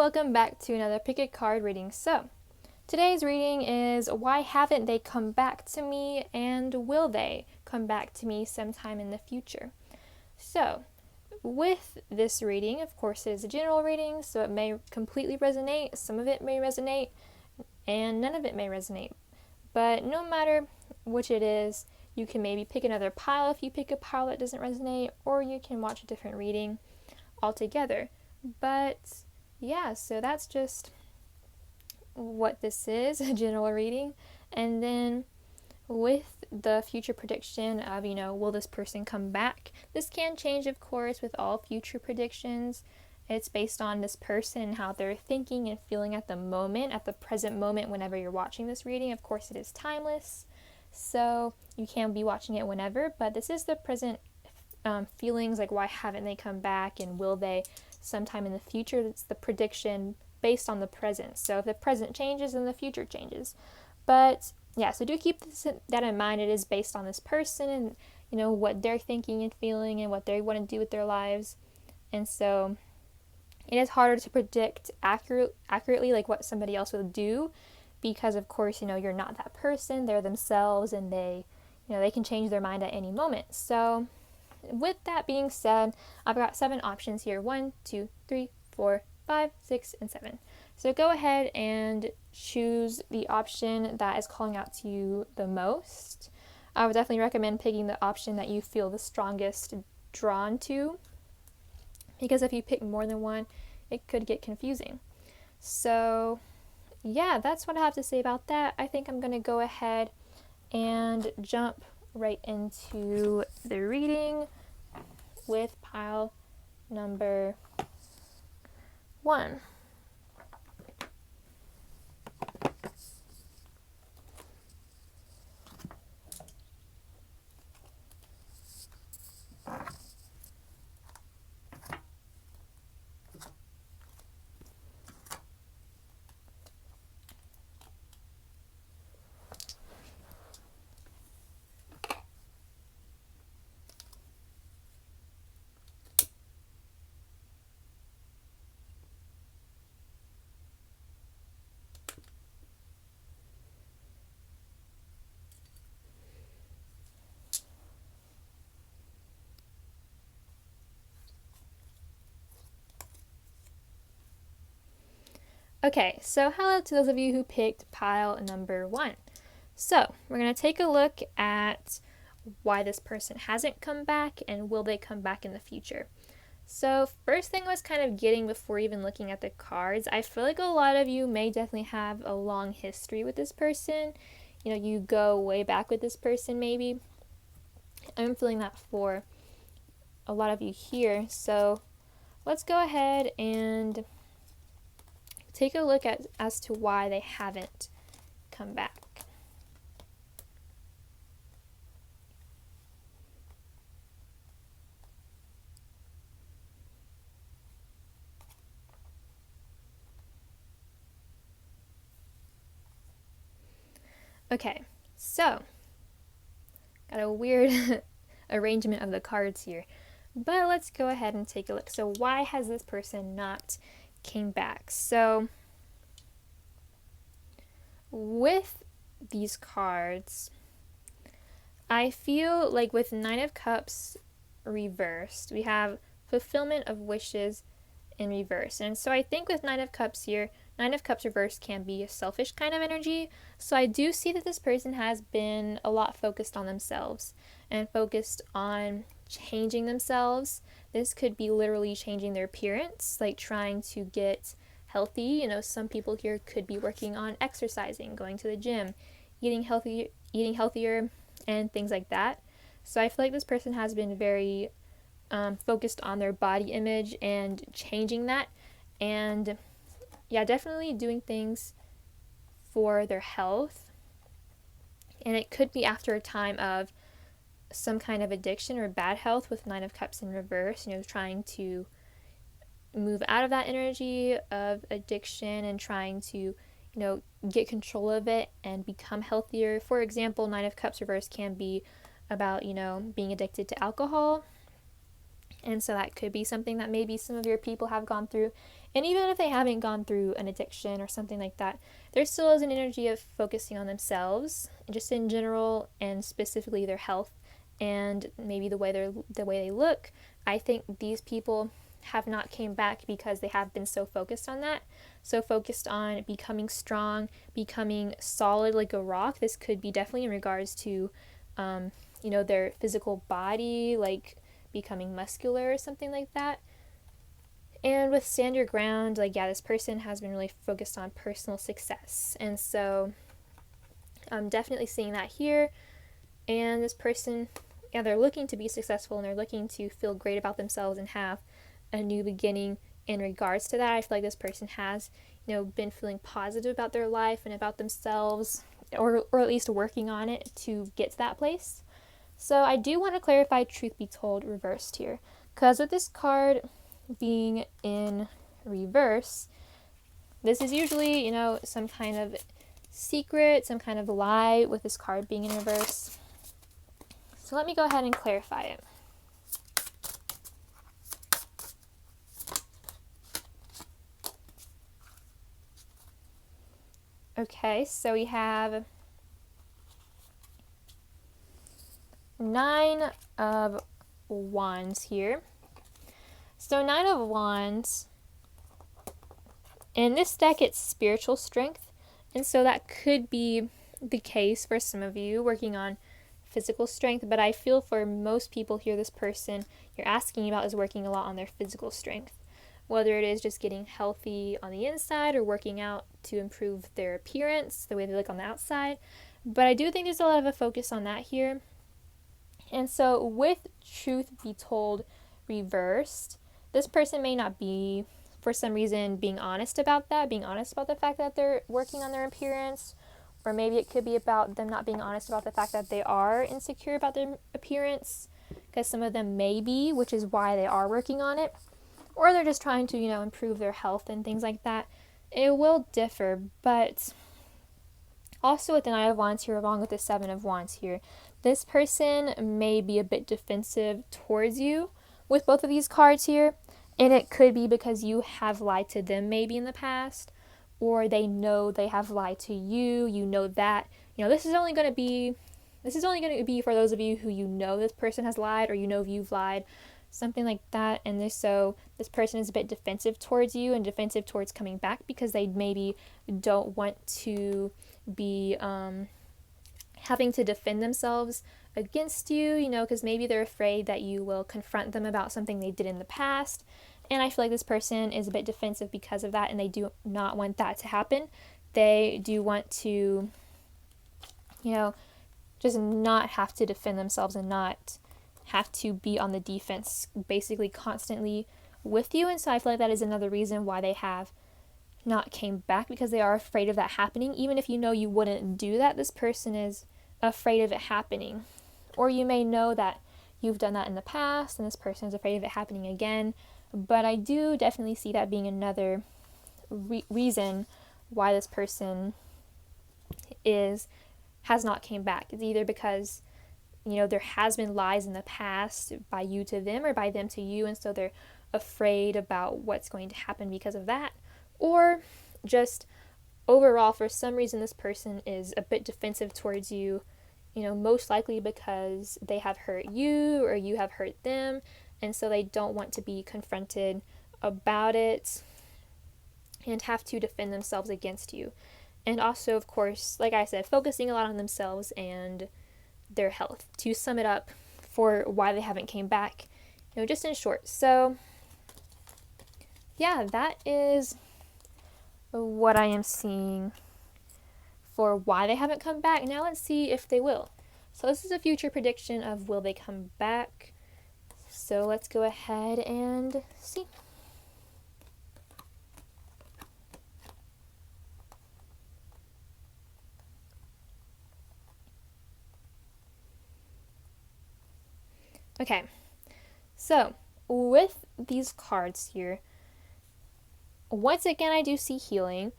welcome back to another Pick a Card reading. So, today's reading is Why Haven't They Come Back to Me, and Will They Come Back to Me Sometime in the Future? So, with this reading, of course, it is a general reading, so it may completely resonate, some of it may resonate, and none of it may resonate. But no matter which it is, you can maybe pick another pile if you pick a pile that doesn't resonate, or you can watch a different reading altogether. But yeah, so that's just what this is, a general reading. And then with the future prediction of, will this person come back? This can change, of course, with all future predictions. It's based on this person and how they're thinking and feeling at the moment, at the present moment, whenever you're watching this reading. Of course, it is timeless, so you can be watching it whenever, but this is the present feelings, like why haven't they come back and will they sometime in the future. It's the prediction based on the present. So if the present changes, then the future changes. But yeah, so do keep that in mind. It is based on this person and what they're thinking and feeling and what they want to do with their lives. And so it is harder to predict accurately like what somebody else will do, because of course you're not that person. They're themselves, and they can change their mind at any moment. So with that being said, I've got 7 options here. 1, 2, 3, 4, 5, 6, and 7. So go ahead and choose the option that is calling out to you the most. I would definitely recommend picking the option that you feel the strongest drawn to, because if you pick more than one, it could get confusing. So yeah, that's what I have to say about that. I think I'm going to go ahead and jump right into the reading with pile number 1. Okay, so hello to those of you who picked pile number 1. So we're going to take a look at why this person hasn't come back and will they come back in the future. So first thing I was kind of getting before even looking at the cards, I feel like a lot of you may definitely have a long history with this person. You go way back with this person maybe. I'm feeling that for a lot of you here. So let's go ahead and take a look at as to why they haven't come back. Okay, so got a weird arrangement of the cards here, but let's go ahead and take a look. So why has this person not came back? So with these cards, I feel like with 9 of Cups reversed, we have fulfillment of wishes in reverse. And so I think with 9 of Cups here, 9 of Cups reversed can be a selfish kind of energy. So I do see that this person has been a lot focused on themselves and focused on changing themselves. This could be literally changing their appearance, like trying to get healthy. Some people here could be working on exercising, going to the gym, eating healthier, and things like that. So I feel like this person has been very focused on their body image and changing that, and yeah, definitely doing things for their health. And it could be after a time of some kind of addiction or bad health with 9 of Cups in reverse, trying to move out of that energy of addiction and trying to get control of it and become healthier. For example, 9 of Cups reverse can be about being addicted to alcohol, and so that could be something that maybe some of your people have gone through And even if they haven't gone through an addiction or something like that, there still is an energy of focusing on themselves, just in general, and specifically their health and maybe the way they look. I think these people have not came back because they have been so focused on that, so focused on becoming strong, becoming solid like a rock. This could be definitely in regards to their physical body, like becoming muscular or something like that. And with stand your ground, like, yeah, this person has been really focused on personal success, and so I'm definitely seeing that here. And this person, yeah, they're looking to be successful, and they're looking to feel great about themselves and have a new beginning in regards to that. I feel like this person has, been feeling positive about their life and about themselves, or at least working on it to get to that place. So I do want to clarify truth be told reversed here, because with this card being in reverse, this is usually, some kind of secret, some kind of lie with this card being in reverse. So let me go ahead and clarify it. Okay, so we have 9 of Wands here. So 9 of Wands, in this deck it's spiritual strength, and so that could be the case for some of you working on physical strength, but I feel for most people here, this person you're asking about is working a lot on their physical strength, whether it is just getting healthy on the inside or working out to improve their appearance, the way they look on the outside. But I do think there's a lot of a focus on that here. And so with truth be told reversed, this person may not be, for some reason, being honest about that, being honest about the fact that they're working on their appearance, or maybe it could be about them not being honest about the fact that they are insecure about their appearance, because some of them may be, which is why they are working on it, or they're just trying to, improve their health and things like that. It will differ, but also with the 9 of Wands here, along with the 7 of Wands here, this person may be a bit defensive towards you with both of these cards here, and it could be because you have lied to them maybe in the past, or they know they have lied to you. You know that, this is only going to be for those of you who this person has lied, or you've lied, something like that. And this person is a bit defensive towards you and defensive towards coming back because they maybe don't want to be having to defend themselves against you, because maybe they're afraid that you will confront them about something they did in the past. And I feel like this person is a bit defensive because of that, and they do not want that to happen. They do want to, just not have to defend themselves and not have to be on the defense basically constantly with you. And so I feel like that is another reason why they have not came back, because they are afraid of that happening. Even if you wouldn't do that, this person is afraid of it happening. Or you may know that you've done that in the past and this person is afraid of it happening again. But I do definitely see that being another reason why this person has not came back. It's either because there has been lies in the past by you to them or by them to you, and so they're afraid about what's going to happen because of that. Or just overall, for some reason, this person is a bit defensive towards you, most likely because they have hurt you or you have hurt them, and so they don't want to be confronted about it and have to defend themselves against you. And also, of course, like I said, focusing a lot on themselves and their health, to sum it up for why they haven't came back, just in short. So yeah, that is what I am seeing for why they haven't come back. Now let's see if they will. So this is a future prediction of will they come back. So let's go ahead and see. Okay, so with these cards here, once again, I do see healing.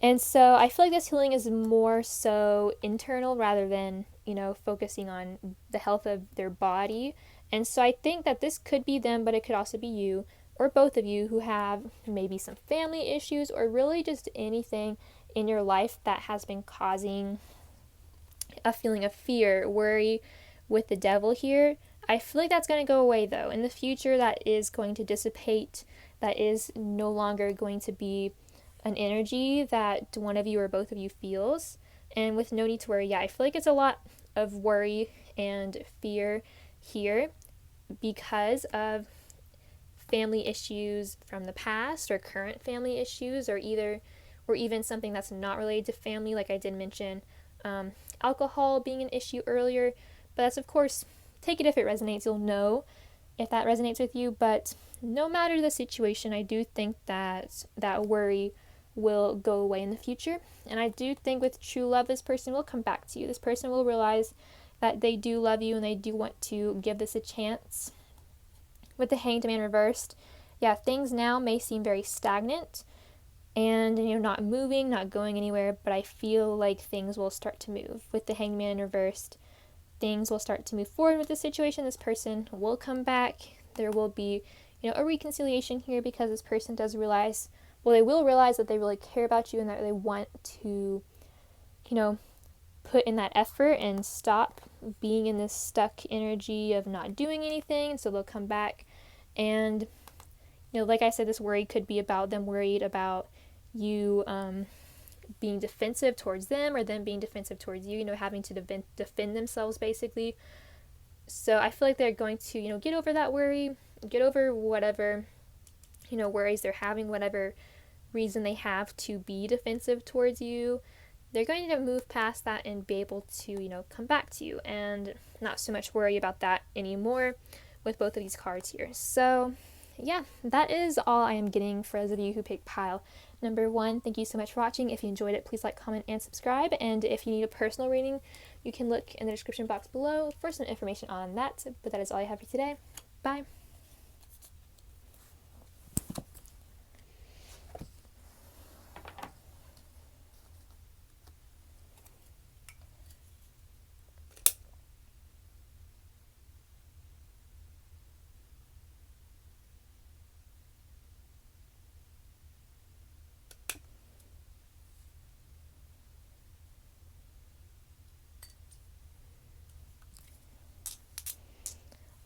And so I feel like this healing is more so internal rather than, focusing on the health of their body. And so I think that this could be them, but it could also be you. or both of you, who have maybe some family issues or really just anything in your life that has been causing a feeling of fear, worry with the devil here. I feel like that's going to go away though. In the future, that is going to dissipate. That is no longer going to be an energy that one of you or both of you feels. And with no need to worry, I feel like it's a lot of worry and fear here because of family issues from the past or current family issues, or even something that's not related to family, like I did mention alcohol being an issue earlier. But that's, of course, take it if it resonates. You'll know if that resonates with you. But no matter the situation, I do think that that worry will go away in the future. And I do think with true love, this person will come back to you. This person will realize that they do love you and they do want to give this a chance. With the Hanged Man reversed, things now may seem very stagnant and not moving, not going anywhere, but I feel like things will start to move. With the Hanged Man reversed, things will start to move forward with the situation. This person will come back. There will be, a reconciliation here, because this person does realize, they will realize that they really care about you and that they want to, put in that effort and stop being in this stuck energy of not doing anything. So they'll come back, and like I said, this worry could be about them worried about you being defensive towards them, or them being defensive towards you, having to defend themselves basically. So I feel like they're going to get over that worry, get over whatever worries they're having, whatever reason they have to be defensive towards you. They're going to move past that and be able to, come back to you and not so much worry about that anymore with both of these cards here. So, that is all I am getting for those of you who picked pile number 1. Thank you so much for watching. If you enjoyed it, please like, comment, and subscribe. And if you need a personal reading, you can look in the description box below for some information on that. But that is all I have for today. Bye.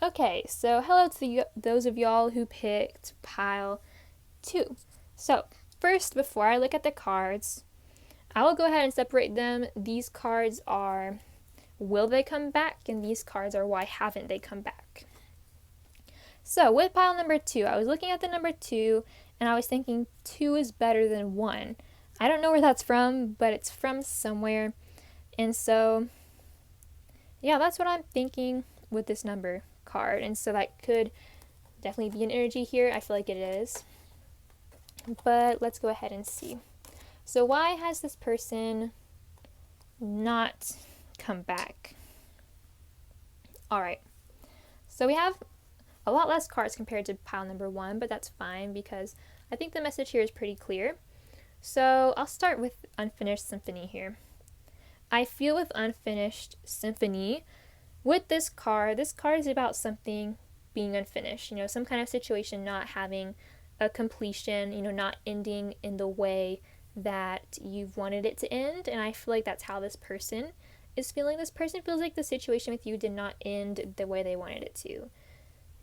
Okay, so hello to those of y'all who picked pile 2. So, first, before I look at the cards, I will go ahead and separate them. These cards are, will they come back? And these cards are, why haven't they come back? So, with pile number 2, I was looking at the number 2, and I was thinking 2 is better than 1. I don't know where that's from, but it's from somewhere. And so, that's what I'm thinking with this number card. And so that could definitely be an energy here. I feel like it is. But let's go ahead and see. So why has this person not come back? Alright. So we have a lot less cards compared to pile number 1, but that's fine because I think the message here is pretty clear. So I'll start with Unfinished Symphony here. I feel with Unfinished Symphony, with this card is about something being unfinished, some kind of situation not having a completion, not ending in the way that you've wanted it to end. And I feel like that's how this person is feeling. This person feels like the situation with you did not end the way they wanted it to.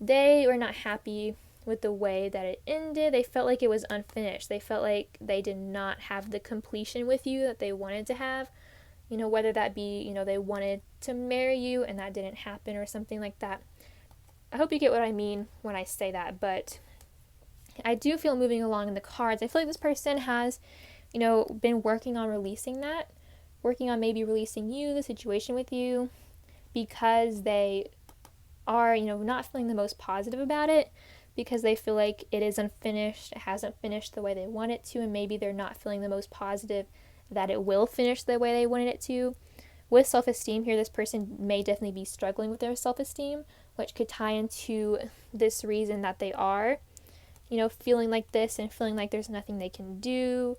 They were not happy with the way that it ended. They felt like it was unfinished. They felt like they did not have the completion with you that they wanted to have. Whether that be, they wanted to marry you and that didn't happen or something like that. I hope you get what I mean when I say that, but I do feel moving along in the cards. I feel like this person has, been working on releasing that, working on maybe releasing you, the situation with you, because they are, not feeling the most positive about it, because they feel like it is unfinished, it hasn't finished the way they want it to, and maybe they're not feeling the most positive that it will finish the way they wanted it to. With self-esteem here, this person may definitely be struggling with their self-esteem, which could tie into this reason that they are, feeling like this and feeling like there's nothing they can do,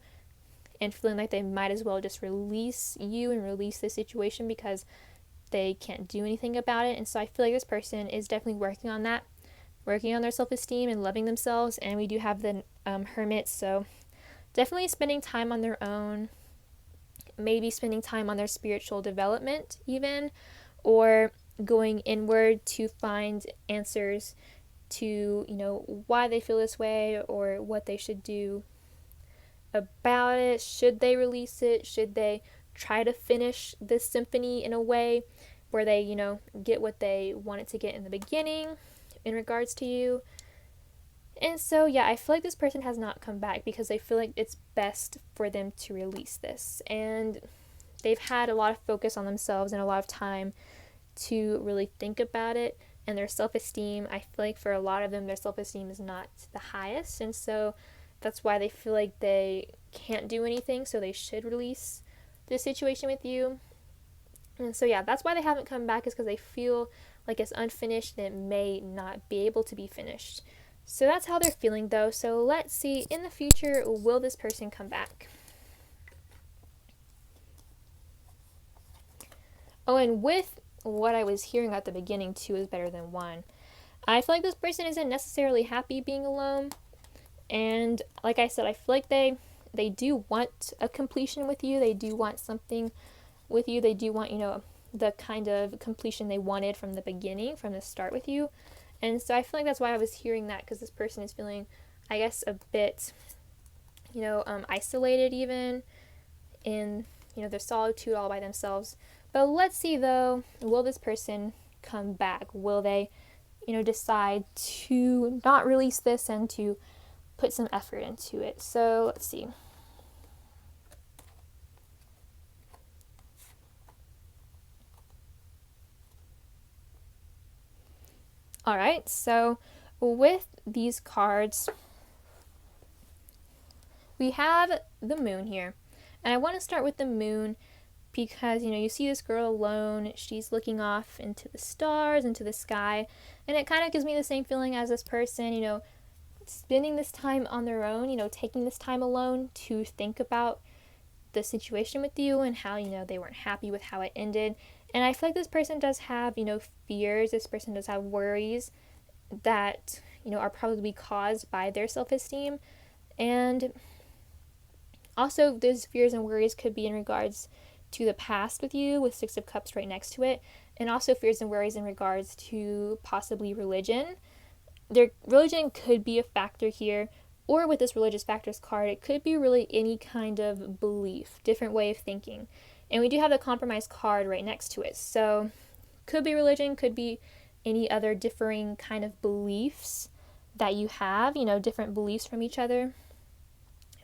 and feeling like they might as well just release you and release the situation because they can't do anything about it. And so I feel like this person is definitely working on that. working on their self-esteem and loving themselves. And we do have the Hermit, so definitely spending time on their own, maybe spending time on their spiritual development even, or going inward to find answers to, why they feel this way or what they should do about it. Should they release it? Should they try to finish this symphony in a way where they, get what they wanted to get in the beginning in regards to you? And so, yeah, I feel like this person has not come back because they feel like it's best for them to release this. And they've had a lot of focus on themselves and a lot of time to really think about it. And their self-esteem, I feel like for a lot of them, their self-esteem is not the highest. And so that's why they feel like they can't do anything. So they should release this situation with you. And so, yeah, that's why they haven't come back, is because they feel like it's unfinished and it may not be able to be finished. So that's how they're feeling, though. So let's see, in the future, will this person come back? Oh, and with what I was hearing at the beginning, 2 is better than 1. I feel like this person isn't necessarily happy being alone. And like I said, I feel like they do want a completion with you. They do want something with you. They do want, the kind of completion they wanted from the beginning, from the start with you. And so I feel like that's why I was hearing that, because this person is feeling, I guess, a bit, isolated even in, their solitude all by themselves. But let's see, though, will this person come back? Will they, decide to not release this and to put some effort into it? So let's see. All right, so with these cards, we have the Moon here. And I want to start with the Moon because, you see this girl alone. She's looking off into the stars, into the sky. And it kind of gives me the same feeling as this person, spending this time on their own, taking this time alone to think about the situation with you and how, they weren't happy with how it ended. And I feel like this person does have, fears. This person does have worries that, are probably caused by their self-esteem. And also, those fears and worries could be in regards to the past with you, with 6 of Cups right next to it. And also fears and worries in regards to possibly religion. Their religion could be a factor here. Or with this religious factors card, it could be really any kind of belief, different way of thinking. And we do have the compromise card right next to it. So could be religion, could be any other differing kind of beliefs that you have, different beliefs from each other.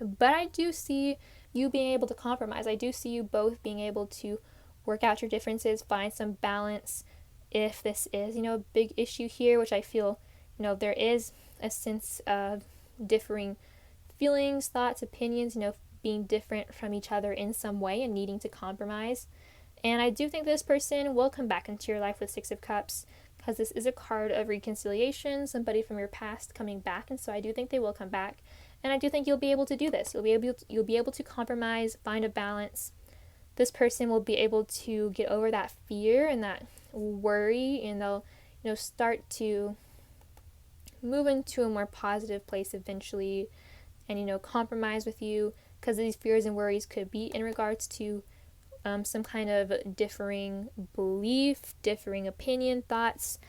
But I do see you being able to compromise. I do see you both being able to work out your differences, find some balance if this is, a big issue here, which I feel, there is a sense of differing feelings, thoughts, opinions, being different from each other in some way and needing to compromise. And I do think this person will come back into your life with 6 of Cups, because this is a card of reconciliation, somebody from your past coming back. And so I do think they will come back. And I do think you'll be able to do this. You'll be able to compromise, find a balance. This person will be able to get over that fear and that worry, and they'll, start to move into a more positive place eventually, and compromise with you, because these fears and worries could be in regards to some kind of differing belief, differing opinion, thoughts,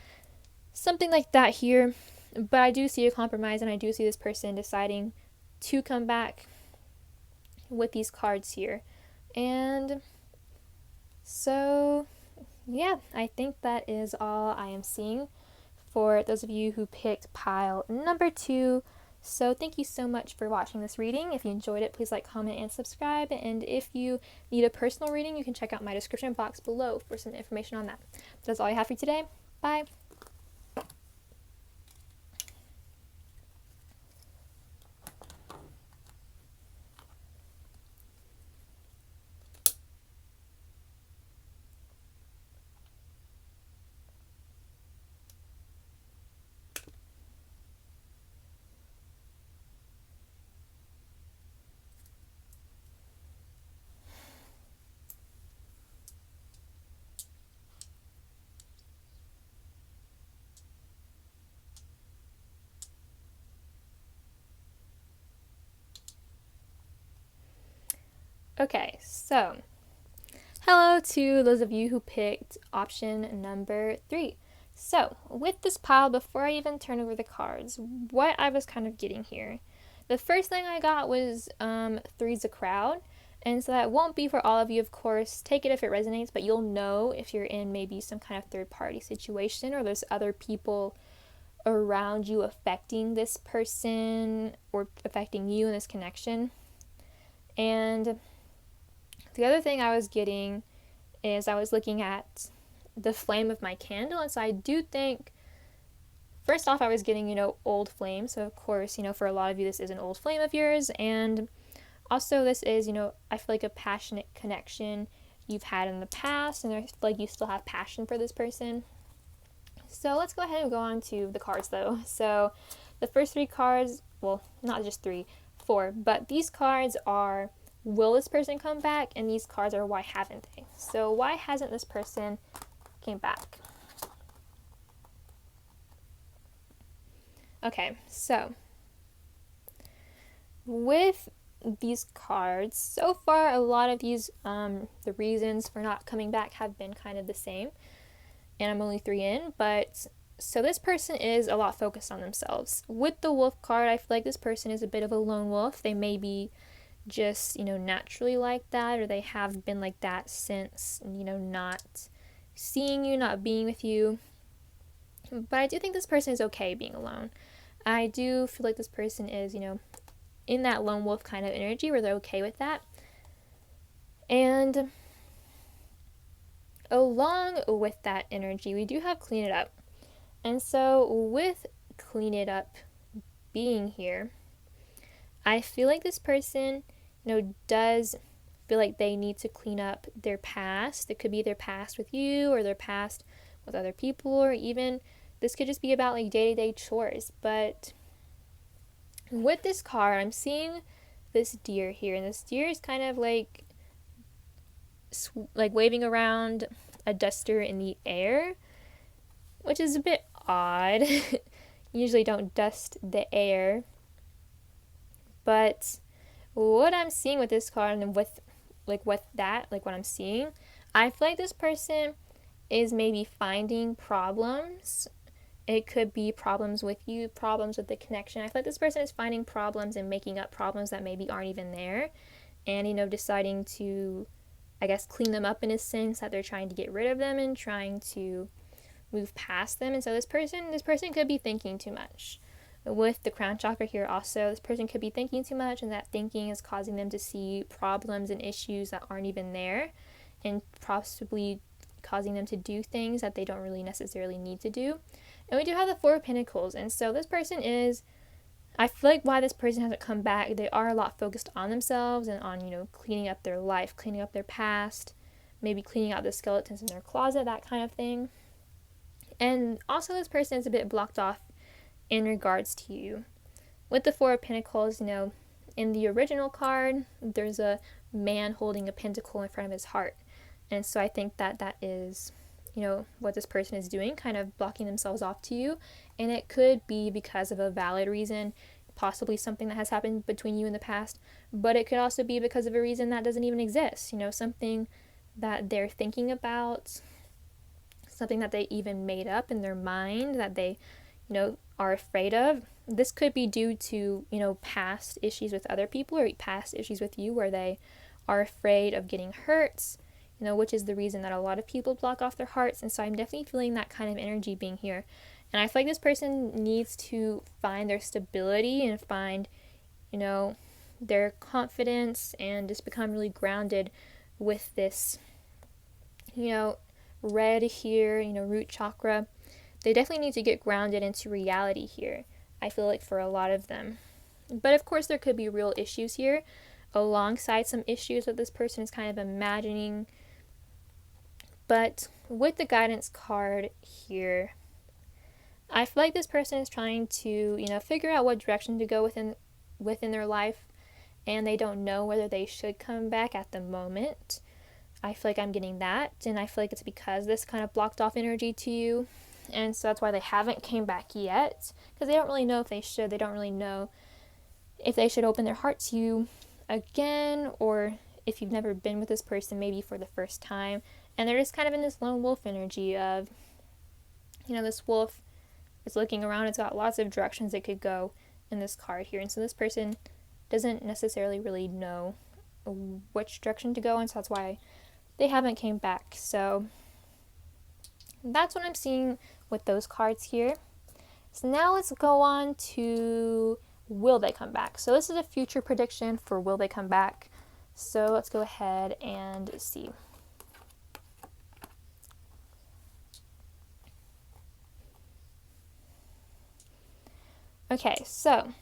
something like that here. But I do see a compromise, and I do see this person deciding to come back with these cards here. And so, yeah, I think that is all I am seeing for those of you who picked pile number 2. So thank you so much for watching this reading. If you enjoyed it, please like, comment, and subscribe. And if you need a personal reading, you can check out my description box below for some information on that. That's all I have for you today. Bye. Okay, so hello to those of you who picked option number 3. So, with this pile, before I even turn over the cards, what I was kind of getting here. The first thing I got was three's a crowd. And so that won't be for all of you, of course. Take it if it resonates, but you'll know if you're in maybe some kind of third-party situation or there's other people around you affecting this person or affecting you in this connection. And the other thing I was getting is I was looking at the flame of my candle, and so I do think, first off, I was getting, old flame. So of course, for a lot of you, this is an old flame of yours, and also this is, I feel like a passionate connection you've had in the past, and I feel like you still have passion for this person. So let's go ahead and go on to the cards, though. So the first 3 cards, well, not just 3, 4, but these cards are, will this person come back? And these cards are, why haven't they? So why hasn't this person came back? Okay, so with these cards, so far a lot of these, the reasons for not coming back have been kind of the same. And I'm only 3 in, but so this person is a lot focused on themselves. With the wolf card, I feel like this person is a bit of a lone wolf. They may be just, naturally like that, or they have been like that since, not seeing you, not being with you. But I do think this person is okay being alone. I do feel like this person is, in that lone wolf kind of energy where they're okay with that. And along with that energy, we do have clean it up. And so with clean it up being here, I feel like this person, does feel like they need to clean up their past. It could be their past with you or their past with other people, or even this could just be about like day-to-day chores. But with this card, I'm seeing this deer here, and this deer is kind of like waving around a duster in the air, which is a bit odd. Usually don't dust the air. But what I'm seeing with this card and with that, what I'm seeing, I feel like this person is maybe finding problems. It could be problems with you, problems with the connection. I feel like this person is finding problems and making up problems that maybe aren't even there, and deciding to, I guess, clean them up in a sense that they're trying to get rid of them and trying to move past them. And so this person could be thinking too much. With the crown chakra here also, this person could be thinking too much, and that thinking is causing them to see problems and issues that aren't even there, and possibly causing them to do things that they don't really necessarily need to do. And we do have the 4 of Pentacles, and so this person is, I feel like why this person hasn't come back, they are a lot focused on themselves and on, cleaning up their life, cleaning up their past, maybe cleaning out the skeletons in their closet, that kind of thing. And also this person is a bit blocked off in regards to you. With the 4 of Pentacles, in the original card, there's a man holding a pentacle in front of his heart. And so I think that is, what this person is doing, kind of blocking themselves off to you. And it could be because of a valid reason, possibly something that has happened between you in the past, but it could also be because of a reason that doesn't even exist, something that they're thinking about, something that they even made up in their mind that they, are afraid of. This could be due to, past issues with other people or past issues with you where they are afraid of getting hurt, which is the reason that a lot of people block off their hearts. And so I'm definitely feeling that kind of energy being here. And I feel like this person needs to find their stability and find, their confidence and just become really grounded with this, red here, root chakra. They definitely need to get grounded into reality here, I feel like, for a lot of them. But of course there could be real issues here alongside some issues that this person is kind of imagining. But with the guidance card here, I feel like this person is trying to, figure out what direction to go within their life, and they don't know whether they should come back at the moment. I feel like I'm getting that, and I feel like it's because this kind of blocked off energy to you. And so that's why they haven't came back yet, because they don't really know if they should. They don't really know if they should open their heart to you again, or if you've never been with this person, maybe for the first time, and they're just kind of in this lone wolf energy of, this wolf is looking around. It's got lots of directions it could go in this card here, and so this person doesn't necessarily really know which direction to go, and so that's why they haven't came back. So that's what I'm seeing with those cards here. So now let's go on to will they come back. So this is a future prediction for will they come back. So let's go ahead and see. Okay, so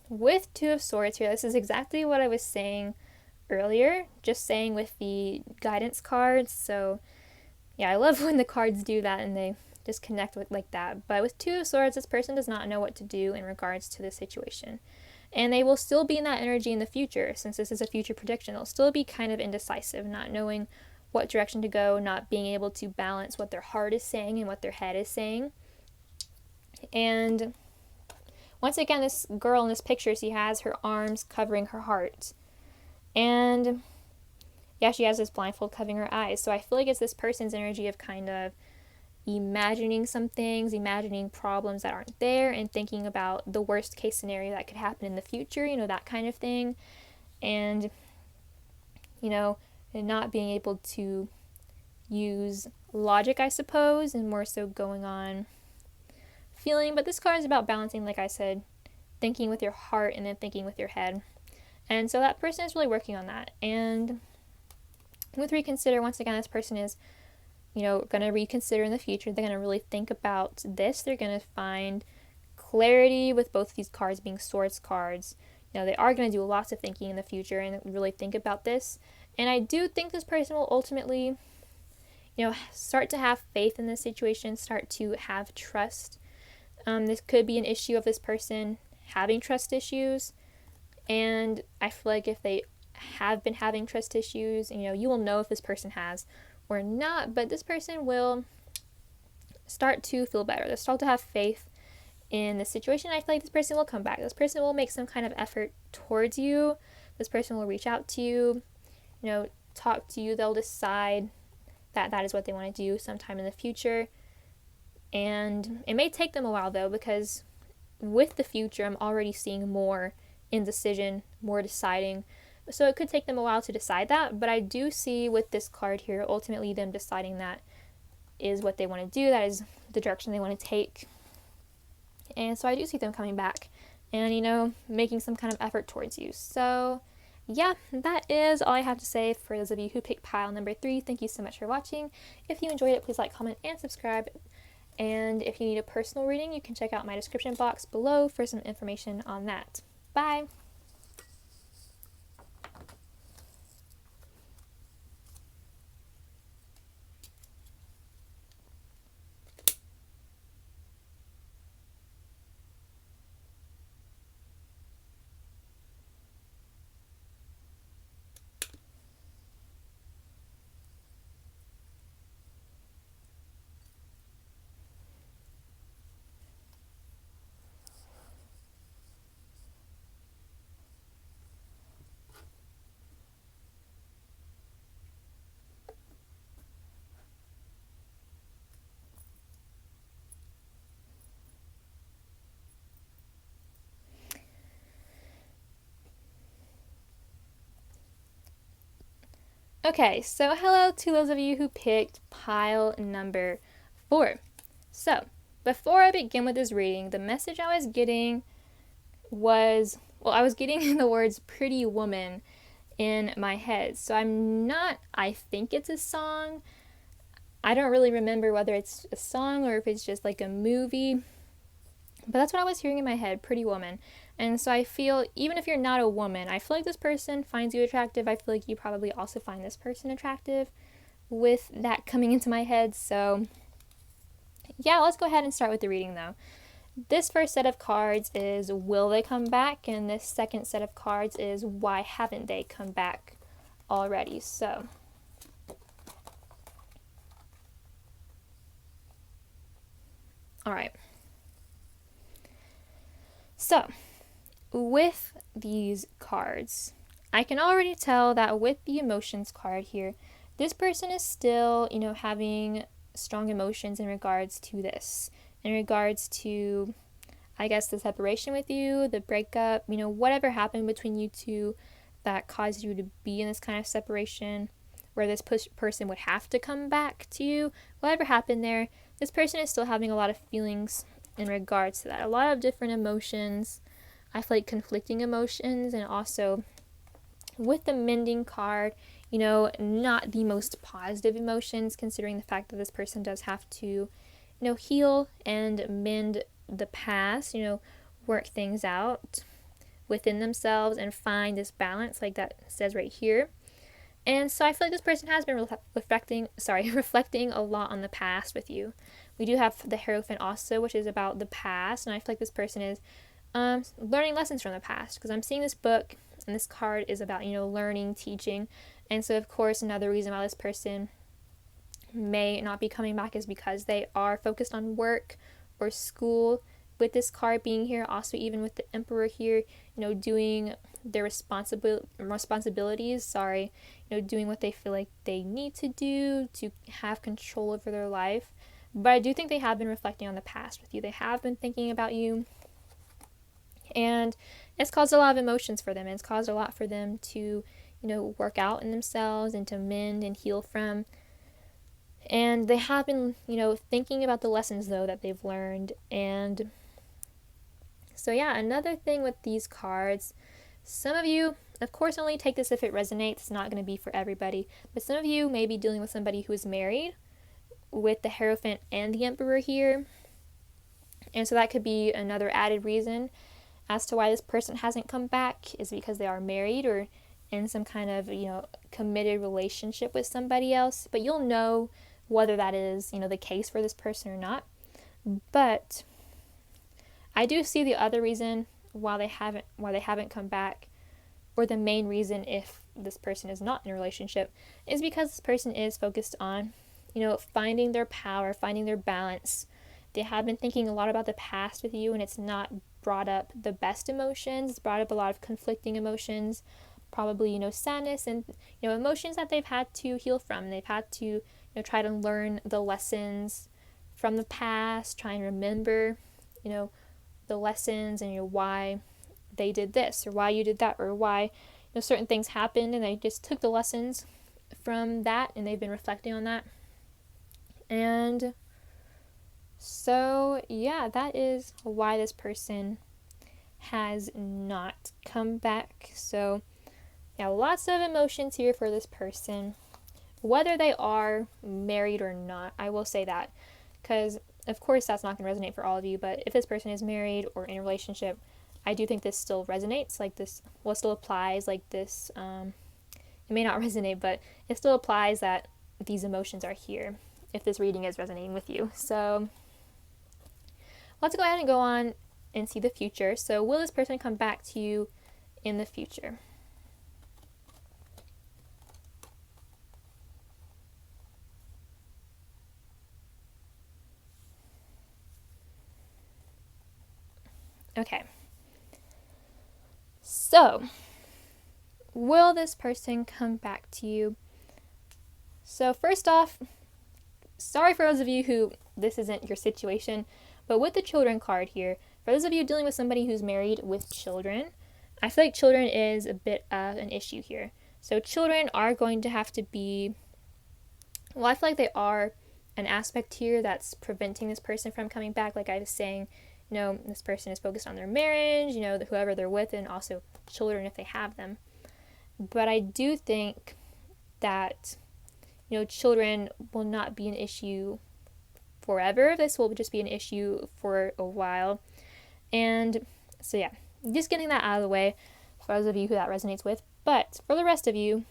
with Two of Swords here, this is exactly what I was saying earlier, just saying with the guidance cards. So yeah, I love when the cards do that and they just connect with like that. But with Two of Swords, this person does not know what to do in regards to this situation. And they will still be in that energy in the future, since this is a future prediction. They'll still be kind of indecisive, not knowing what direction to go, not being able to balance what their heart is saying and what their head is saying. And once again, this girl in this picture, she has her arms covering her heart. And yeah, she has this blindfold covering her eyes. So I feel like it's this person's energy of kind of imagining some things, imagining problems that aren't there, and thinking about the worst case scenario that could happen in the future, that kind of thing. And, and not being able to use logic, I suppose, and more so going on feeling. But this card is about balancing, like I said, thinking with your heart and then thinking with your head. And so that person is really working on that. And with reconsider, once again, this person is, going to reconsider in the future. They're going to really think about this. They're going to find clarity with both of these cards being swords cards. They are going to do lots of thinking in the future and really think about this. And I do think this person will ultimately, start to have faith in this situation, start to have trust. This could be an issue of this person having trust issues. And I feel like if they have been having trust issues, you will know if this person has or not, but this person will start to feel better. They'll start to have faith in the situation. I feel like this person will come back. This person will make some kind of effort towards you. This person will reach out to you, talk to you. They'll decide that that is what they want to do sometime in the future. And it may take them a while though, because with the future, I'm already seeing more indecision, more deciding. So it could take them a while to decide that, but I do see with this card here, ultimately them deciding that is what they want to do, that is the direction they want to take. And so I do see them coming back and, making some kind of effort towards you. So yeah, that is all I have to say for those of you who picked pile number 3. Thank you so much for watching. If you enjoyed it, please like, comment, and subscribe. And if you need a personal reading, you can check out my description box below for some information on that. Bye! Okay, so hello to those of you who picked pile number 4. So, before I begin with this reading, the message I was getting was, I was getting the words pretty woman in my head. So I think it's a song. I don't really remember whether it's a song or if it's just like a movie. But that's what I was hearing in my head, pretty woman. And so I feel, even if you're not a woman, I feel like this person finds you attractive. I feel like you probably also find this person attractive with that coming into my head. So yeah, let's go ahead and start with the reading though. This first set of cards is will they come back? And this second set of cards is why haven't they come back already? So all right. So with these cards, I can already tell that with the emotions card here, this person is still, having strong emotions in regards to this, in regards to, I guess, the separation with you, the breakup, whatever happened between you two that caused you to be in this kind of separation where this person would have to come back to you. Whatever happened there, this person is still having a lot of feelings in regards to that. A lot of different emotions. I feel like conflicting emotions, and also with the mending card, not the most positive emotions, considering the fact that this person does have to, heal and mend the past, work things out within themselves and find this balance, like that says right here. And so I feel like this person has been reflecting a lot on the past with you. We do have the Hierophant also, which is about the past, and I feel like this person is learning lessons from the past, because I'm seeing this book and this card is about, learning, teaching. And so of course another reason why this person may not be coming back is because they are focused on work or school. With this card being here, also even with the Emperor here, doing their responsibilities, doing what they feel like they need to do to have control over their life. But I do think they have been reflecting on the past with you. They have been thinking about you, and it's caused a lot of emotions for them. It's caused a lot for them to, work out in themselves and to mend and heal from. And they have been, thinking about the lessons, though, that they've learned. And so, yeah, another thing with these cards, some of you, of course, only take this if it resonates. It's not going to be for everybody. But some of you may be dealing with somebody who is married with the Hierophant and the Emperor here. And so that could be another added reason as to why this person hasn't come back, is because they are married or in some kind of, committed relationship with somebody else. But you'll know whether that is, the case for this person or not. But I do see the other reason why they haven't come back, or the main reason if this person is not in a relationship, is because this person is focused on, finding their power, finding their balance. They have been thinking a lot about the past with you, and it's not brought up the best emotions. It's brought up a lot of conflicting emotions, probably, sadness and, emotions that they've had to heal from. They've had to, try to learn the lessons from the past, try and remember, the lessons and, why they did this or why you did that, or why, certain things happened, and they just took the lessons from that and they've been reflecting on that. And so, yeah, that is why this person has not come back. So, yeah, lots of emotions here for this person, whether they are married or not. I will say that, because of course that's not going to resonate for all of you, but if this person is married or in a relationship, I do think this still resonates, like this, well, still applies, like this, it may not resonate, but it still applies that these emotions are here, if this reading is resonating with you. So let's go ahead and go on and see the future. So will this person come back to you in the future? Okay. So, will this person come back to you? So first off, sorry for those of you who this isn't your situation, but with the children card here, for those of you dealing with somebody who's married with children, I feel like children is a bit of an issue here. So children are going to have to be, well, I feel like they are an aspect here that's preventing this person from coming back. Like I was saying, this person is focused on their marriage, whoever they're with, and also children if they have them. But I do think that, children will not be an issue forever. This will just be an issue for a while. And so, yeah, just getting that out of the way for those of you who that resonates with. But for the rest of you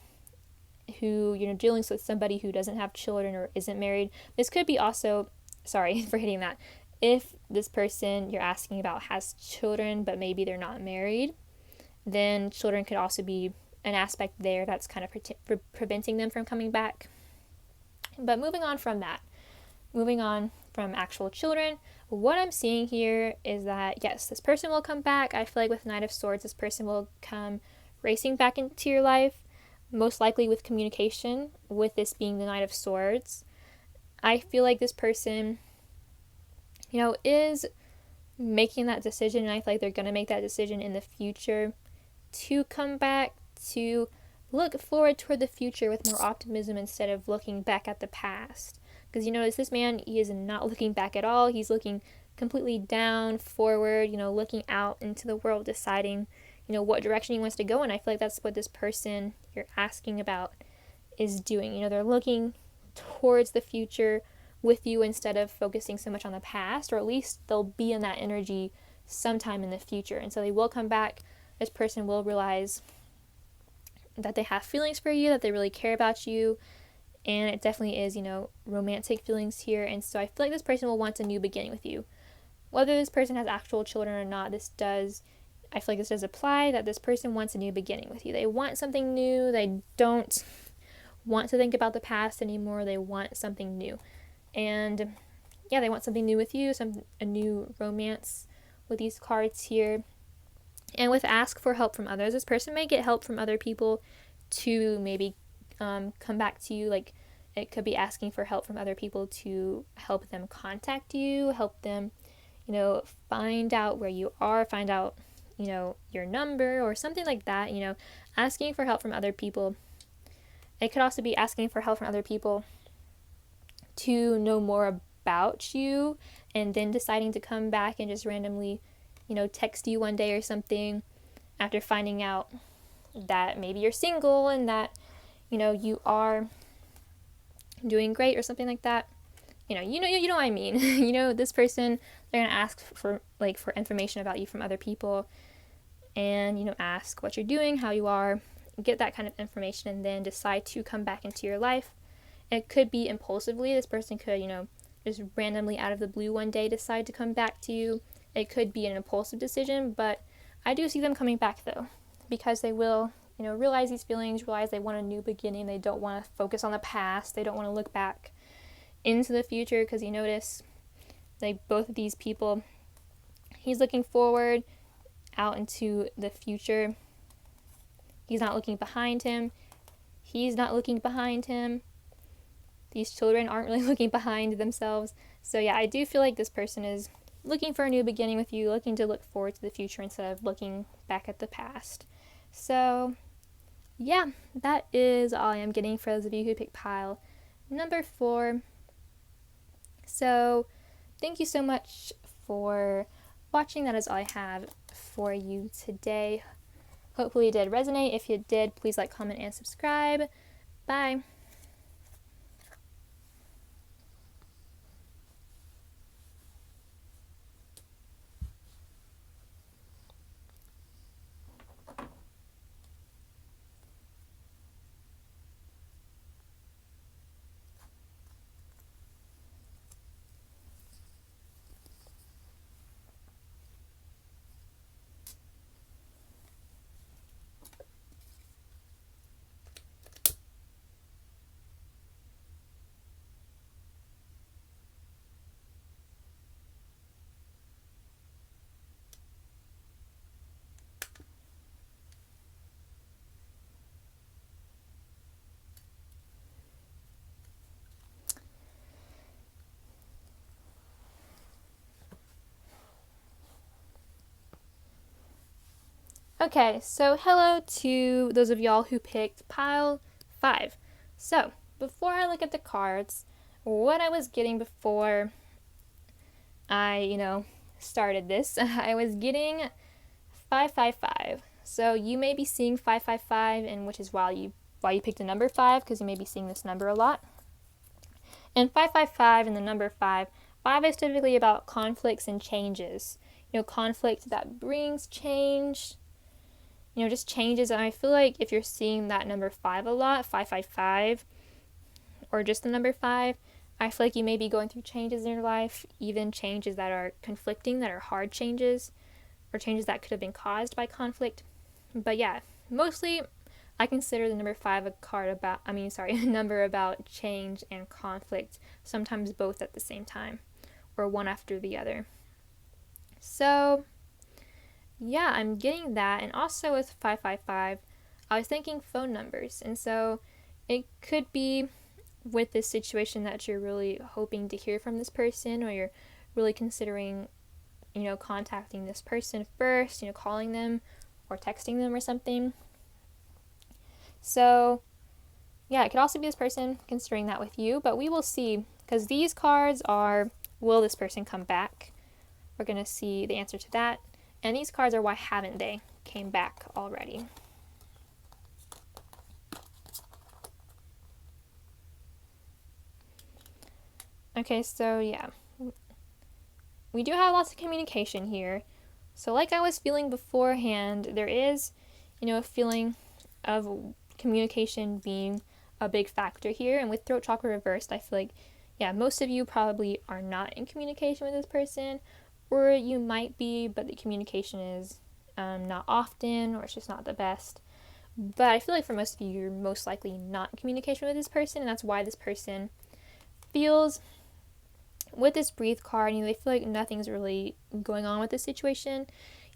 who, dealing with somebody who doesn't have children or isn't married, this could be also, sorry for hitting that, if this person you're asking about has children but maybe they're not married, then children could also be an aspect there that's kind of preventing them from coming back. But moving on from that, moving on from actual children, what I'm seeing here is that, yes, this person will come back. I feel like with Knight of Swords, this person will come racing back into your life, most likely with communication, with this being the Knight of Swords. I feel like this person, is making that decision, and I feel like they're going to make that decision in the future to come back, to look forward toward the future with more optimism instead of looking back at the past. Because you notice this man, he is not looking back at all. He's looking completely down, forward, looking out into the world, deciding, what direction he wants to go in. I feel like that's what this person you're asking about is doing. They're looking towards the future with you instead of focusing so much on the past, or at least they'll be in that energy sometime in the future. And so they will come back. This person will realize that they have feelings for you, that they really care about you, and it definitely is, romantic feelings here. And so I feel like this person will want a new beginning with you. Whether this person has actual children or not, I feel like this does apply, that this person wants a new beginning with you. They want something new. They don't want to think about the past anymore. They want something new. And yeah, they want something new with you, a new romance with these cards here. And with ask for help from others, this person may get help from other people to maybe come back to you. Like, it could be asking for help from other people to help them contact you, help them, find out where you are, find out, your number or something like that. Asking for help from other people. It could also be asking for help from other people to know more about you, and then deciding to come back and just randomly, text you one day or something after finding out that maybe you're single and that, you are doing great or something like that. You know what I mean. This person, they're going to ask for information about you from other people, and, ask what you're doing, how you are, get that kind of information, and then decide to come back into your life. It could be impulsively. This person could, just randomly out of the blue one day decide to come back to you. It could be an impulsive decision, but I do see them coming back though, because they will, realize these feelings, realize they want a new beginning. They don't want to focus on the past. They don't want to look back into the future, because you notice, both of these people, he's looking forward out into the future. He's not looking behind him. He's not looking behind him. These children aren't really looking behind themselves. So yeah, I do feel like this person is looking for a new beginning with you, looking to look forward to the future instead of looking back at the past. So yeah, that is all I am getting for those of you who picked pile number 4. So thank you so much for watching. That is all I have for you today. Hopefully it did resonate. If you did, please like, comment, and subscribe. Bye. Okay, so hello to those of y'all who picked pile 5. So, before I look at the cards, what I was getting before I, started this, I was getting 555. So you may be seeing 555, and which is why you picked a number 5, because you may be seeing this number a lot. And 555 and the number 5 is typically about conflicts and changes. Conflict that brings change, just changes. And I feel like if you're seeing that number 5 a lot, 555, or just the number 5, I feel like you may be going through changes in your life, even changes that are conflicting, that are hard changes, or changes that could have been caused by conflict. But yeah, mostly I consider the number 5 a number about change and conflict, sometimes both at the same time, or one after the other. So yeah, I'm getting that. And also with 555, I was thinking phone numbers. And so it could be with this situation that you're really hoping to hear from this person, or you're really considering, contacting this person first, calling them or texting them or something. So yeah, it could also be this person considering that with you, but we will see, because these cards are, will this person come back? We're going to see the answer to that. And these cards are, why haven't they came back already? Okay, so yeah, we do have lots of communication here. So like I was feeling beforehand, there is, a feeling of communication being a big factor here. And with throat chakra reversed, I feel like, yeah, most of you probably are not in communication with this person, or you might be, but the communication is not often, or it's just not the best. But I feel like for most of you, you're most likely not in communication with this person, and that's why this person feels, with this breathe card, they feel like nothing's really going on with this situation.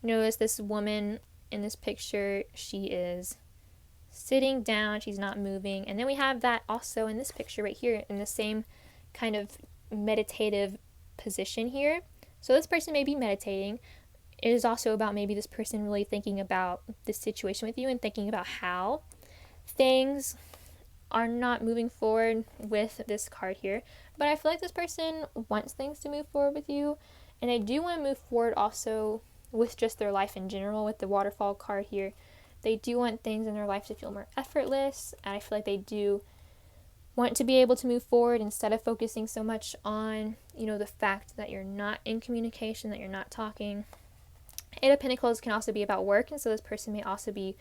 As this woman in this picture, she is sitting down, she's not moving. And then we have that also in this picture right here, in the same kind of meditative position here. So this person may be meditating. It is also about maybe this person really thinking about this situation with you and thinking about how things are not moving forward with this card here. But I feel like this person wants things to move forward with you, and they do want to move forward also with just their life in general. With the waterfall card here, they do want things in their life to feel more effortless, and I feel like they do want to be able to move forward instead of focusing so much on, the fact that you're not in communication, that you're not talking. Eight of Pentacles can also be about work, and so this person may also be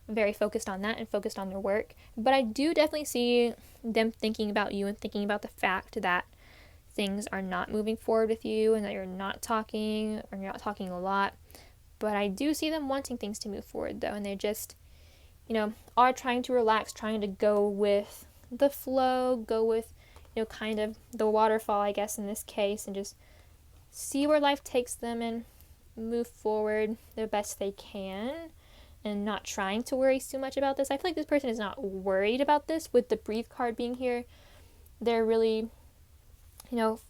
very focused on that and focused on their work. But I do definitely see them thinking about you and thinking about the fact that things are not moving forward with you and that you're not talking, or you're not talking a lot. But I do see them wanting things to move forward though, and they just, are trying to relax, trying to go with the flow, go with, kind of the waterfall, I guess, in this case, and just see where life takes them and move forward the best they can, and not trying to worry too much about this. I feel like this person is not worried about this. With the breathe card being here, they're really,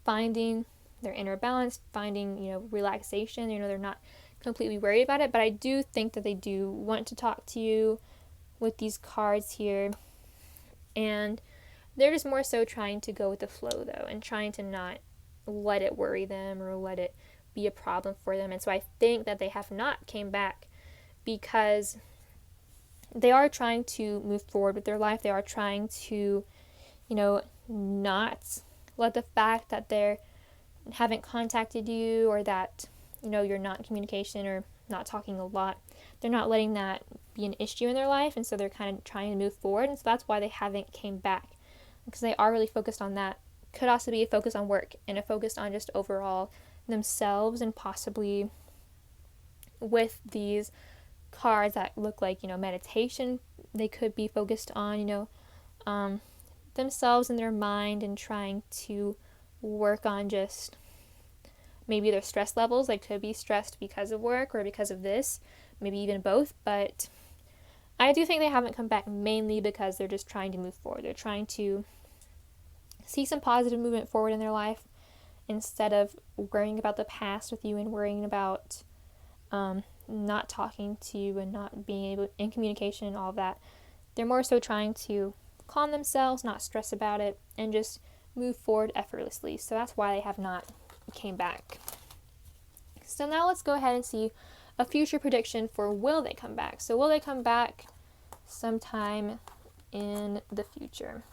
finding their inner balance, finding, relaxation. They're not completely worried about it, but I do think that they do want to talk to you with these cards here. And they're just more so trying to go with the flow though, and trying to not let it worry them or let it be a problem for them. And so I think that they have not came back because they are trying to move forward with their life. They are trying to, not let the fact that they haven't contacted you, or that, you're not in communication or not talking a lot, they're not letting that be an issue in their life. And so they're kind of trying to move forward. And so that's why they haven't came back, because they are really focused on that. Could also be a focus on work and a focus on just overall themselves, and possibly with these cards that look like, meditation, they could be focused on, themselves and their mind, and trying to work on just maybe their stress levels. They could be stressed because of work or because of this, maybe even both. But I do think they haven't come back mainly because they're just trying to move forward. They're trying to see some positive movement forward in their life, instead of worrying about the past with you and worrying about not talking to you and not being able in communication and all of that. They're more so trying to calm themselves, not stress about it, and just move forward effortlessly. So that's why they have not came back. So now let's go ahead and see a future prediction for, will they come back? So will they come back sometime in the future?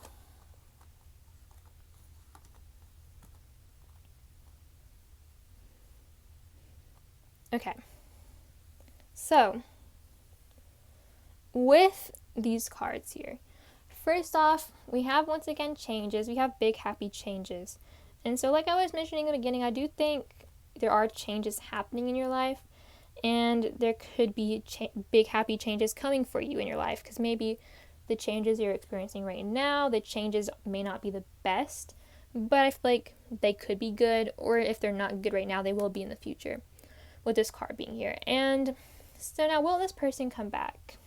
Okay. So with these cards here, first off, we have once again changes. We have big happy changes. And so like I was mentioning in the beginning, I do think there are changes happening in your life, and there could be big happy changes coming for you in your life, because maybe the changes you're experiencing right now, the changes may not be the best, but I feel like they could be good, or if they're not good right now, they will be in the future with this card being here. And so now, will this person come back?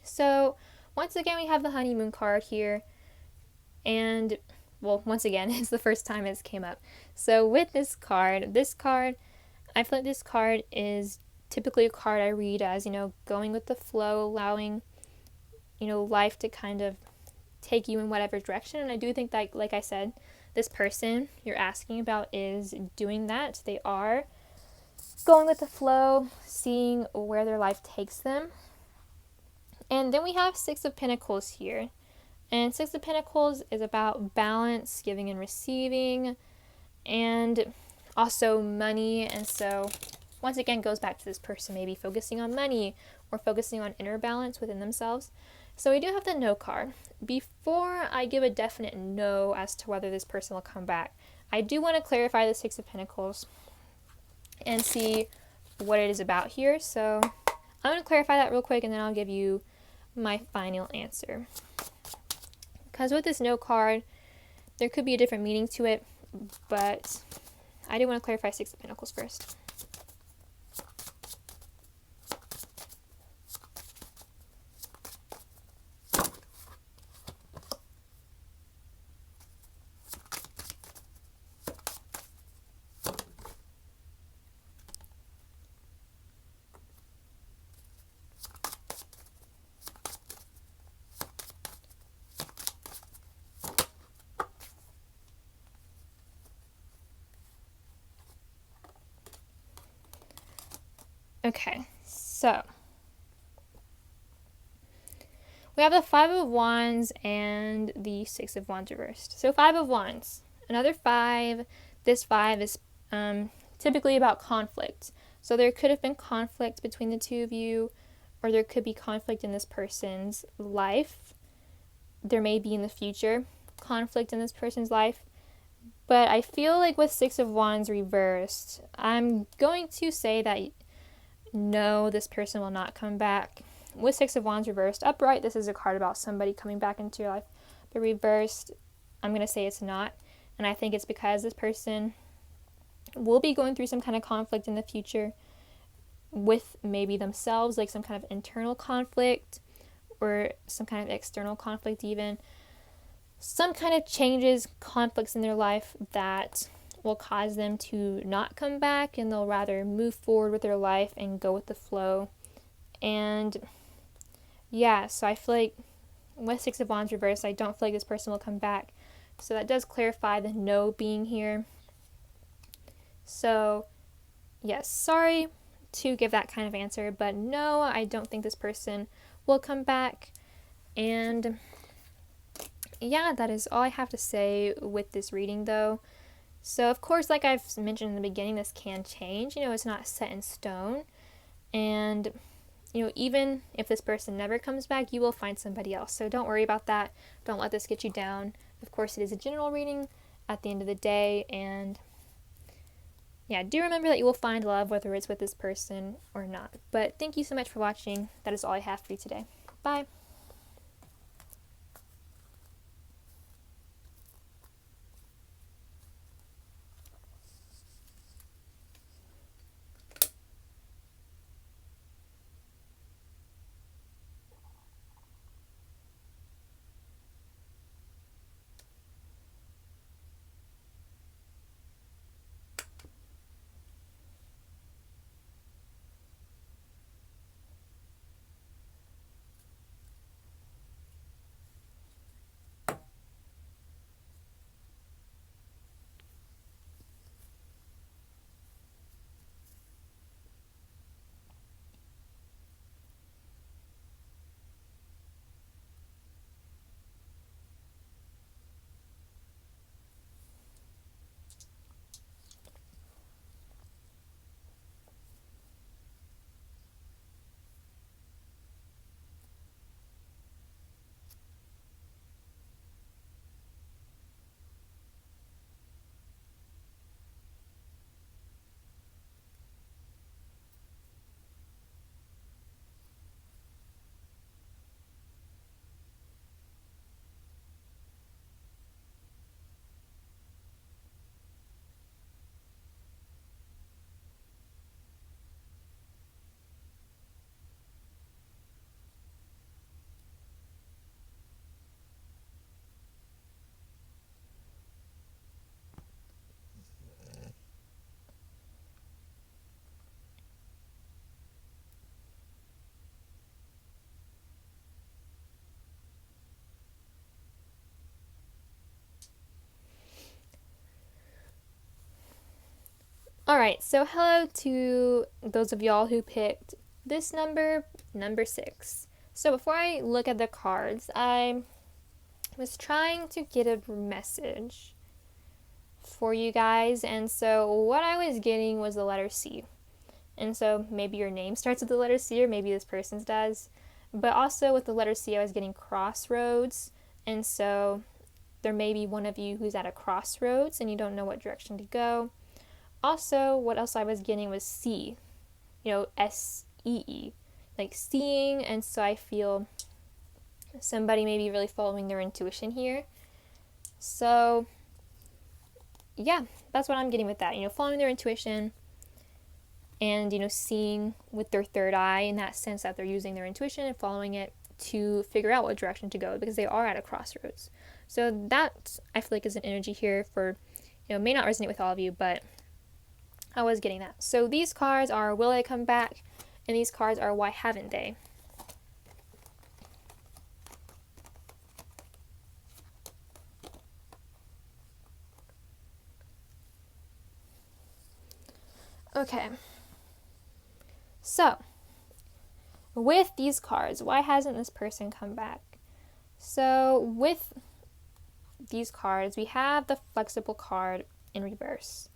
So once again, we have the honeymoon card here, and well, once again, it's the first time it's came up. So with this card, I feel like this card is typically a card I read as, going with the flow, allowing, life to kind of take you in whatever direction. And I do think that, like I said, this person you're asking about is doing that. They are going with the flow, seeing where their life takes them. And then we have Six of Pentacles here. And Six of Pentacles is about balance, giving and receiving, and also money. And so once again goes back to this person maybe focusing on money or focusing on inner balance within themselves. So we do have the no card. Before I give a definite no as to whether this person will come back, I do want to clarify the Six of Pentacles and see what it is about here. So I'm going to clarify that real quick, and then I'll give you my final answer. Because with this no card, there could be a different meaning to it, but I do want to clarify Six of Pentacles first. Okay, so we have the Five of Wands and the Six of Wands reversed. So Five of Wands, another five. This five is typically about conflict. So there could have been conflict between the two of you, or there could be conflict in this person's life. There may be in the future conflict in this person's life. But I feel like with Six of Wands reversed, I'm going to say that no, this person will not come back. With Six of Wands reversed, upright, this is a card about somebody coming back into your life. But reversed, I'm going to say it's not. And I think it's because this person will be going through some kind of conflict in the future with maybe themselves, like some kind of internal conflict or some kind of external conflict even. Some kind of changes, conflicts in their life that will cause them to not come back, and they'll rather move forward with their life and go with the flow. And yeah, so I feel like with Six of Wands reversed, I don't feel like this person will come back. So that does clarify the no being here. So yes, sorry to give that kind of answer, but no, I don't think this person will come back. And yeah, that is all I have to say with this reading though. So of course, like I've mentioned in the beginning, this can change. It's not set in stone. And, even if this person never comes back, you will find somebody else. So don't worry about that. Don't let this get you down. Of course, it is a general reading at the end of the day. And yeah, do remember that you will find love whether it's with this person or not. But thank you so much for watching. That is all I have for you today. Bye. Alright, so hello to those of y'all who picked this number 6. So before I look at the cards, I was trying to get a message for you guys, and so what I was getting was the letter C. And so maybe your name starts with the letter C, or maybe this person's does. But also with the letter C, I was getting crossroads, and so there may be one of you who's at a crossroads and you don't know what direction to go. Also, what else I was getting was C, SEE, like seeing, and so I feel somebody may be really following their intuition here. So, yeah, that's what I'm getting with that, following their intuition and, seeing with their third eye, in that sense that they're using their intuition and following it to figure out what direction to go, because they are at a crossroads. So that, I feel like, is an energy here for, may not resonate with all of you, but I was getting that. So these cards are will they come back, and these cards are why haven't they. Okay. So, with these cards, why hasn't this person come back? So, with these cards, we have the flexible card in reverse.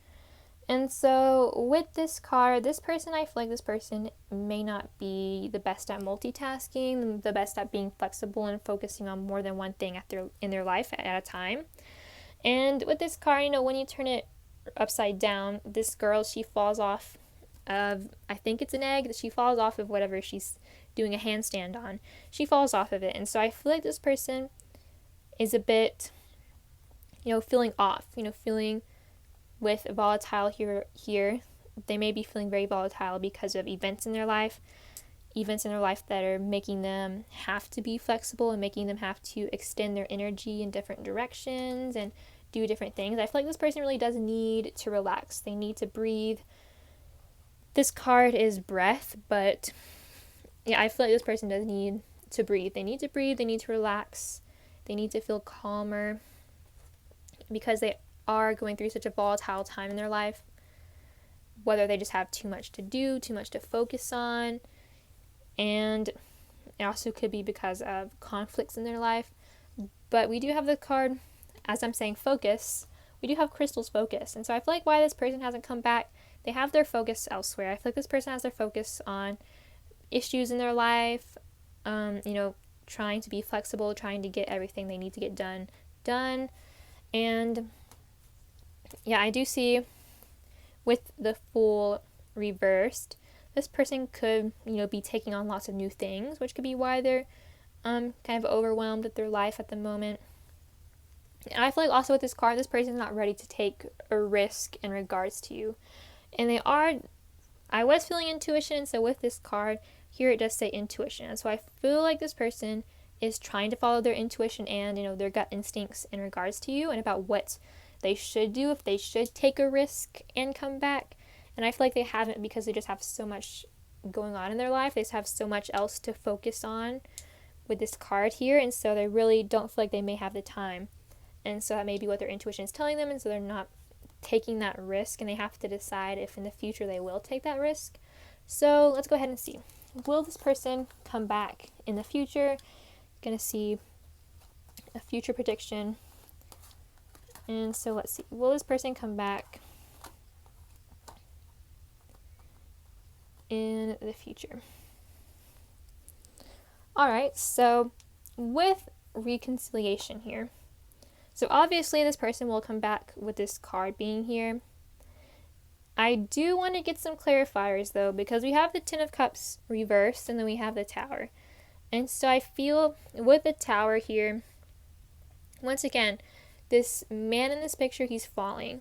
And so, with this card, this person, I feel like this person may not be the best at multitasking, the best at being flexible and focusing on more than one thing in their life at a time. And with this card, when you turn it upside down, this girl, she falls off of, I think it's an egg, that she falls off of whatever she's doing a handstand on. She falls off of it. And so I feel like this person is a bit, feeling off, feeling with volatile here. They may be feeling very volatile because of events in their life that are making them have to be flexible and making them have to extend their energy in different directions and do different things. I feel like this person really does need to relax. They need to breathe. This card is breath, but yeah, I feel like this person does need to breathe. They need to breathe, they need to relax, they need to feel calmer, because they are going through such a volatile time in their life, whether they just have too much to do, too much to focus on, and it also could be because of conflicts in their life. But we do have the card, as I'm saying, focus. We do have crystal's focus, and so I feel like why this person hasn't come back, they have their focus elsewhere. I feel like this person has their focus on issues in their life, trying to be flexible, trying to get everything they need to get done. And yeah, I do see with the Fool reversed, this person could, be taking on lots of new things, which could be why they're kind of overwhelmed with their life at the moment. And I feel like also with this card, this person is not ready to take a risk in regards to you. And I was feeling intuition, so with this card, here it does say intuition. And so I feel like this person is trying to follow their intuition and, their gut instincts in regards to you and about what they should do, if they should take a risk and come back. And I feel like they haven't, because they just have so much going on in their life. They just have so much else to focus on with this card here, and so they really don't feel like they may have the time. And so that may be what their intuition is telling them, and so they're not taking that risk, and they have to decide if in the future they will take that risk. So let's go ahead and see. Will this person come back in the future? Going to see a future prediction. And so let's see. Will this person come back in the future? Alright, so with reconciliation here. So obviously this person will come back with this card being here. I do want to get some clarifiers though, because we have the Ten of Cups reversed and then we have the Tower. And so I feel with the Tower here, once again, this man in this picture, he's falling.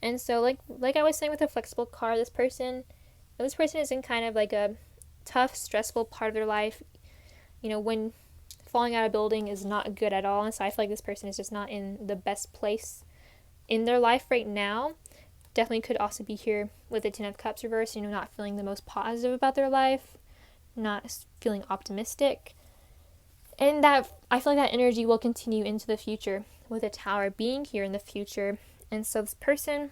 And so like I was saying with the flexible card, this person is in kind of like a tough, stressful part of their life. When falling out of a building is not good at all. And so I feel like this person is just not in the best place in their life right now. Definitely could also be here with the Ten of Cups reversed, not feeling the most positive about their life, not feeling optimistic. And that, I feel like that energy will continue into the future with the Tower being here in the future. And so this person,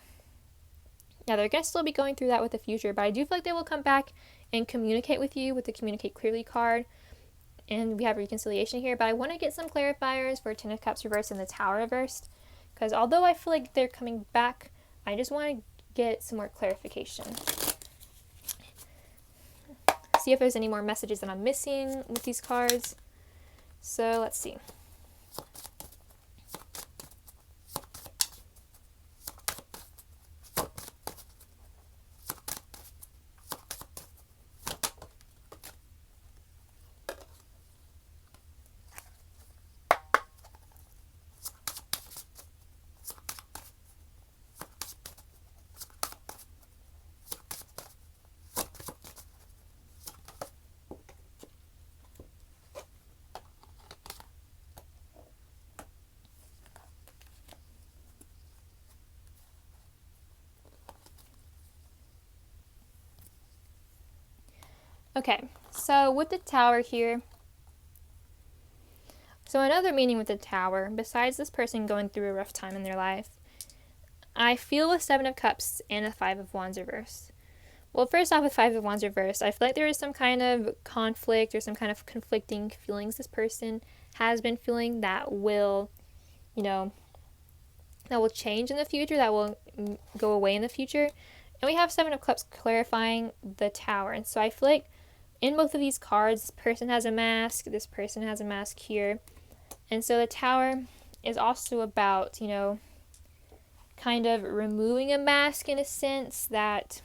Yeah, they're going to still be going through that with the future, but I do feel like they will come back and communicate with you with the Communicate Clearly card. And we have reconciliation here, but I want to get some clarifiers for Ten of Cups reversed and the Tower reversed, because although I feel like they're coming back, I just want to get some more clarification. See if there's any more messages that I'm missing with these cards. So let's see. Okay, so with the Tower here, so another meaning with the Tower, besides this person going through a rough time in their life, I feel with Seven of Cups and the Five of Wands reversed. Well, first off, with Five of Wands reversed, I feel like there is some kind of conflict or some kind of conflicting feelings this person has been feeling that will, that will change in the future, that will go away in the future. And we have Seven of Cups clarifying the Tower. And so I feel like in both of these cards, this person has a mask, this person has a mask here. And so the Tower is also about, kind of removing a mask in a sense that,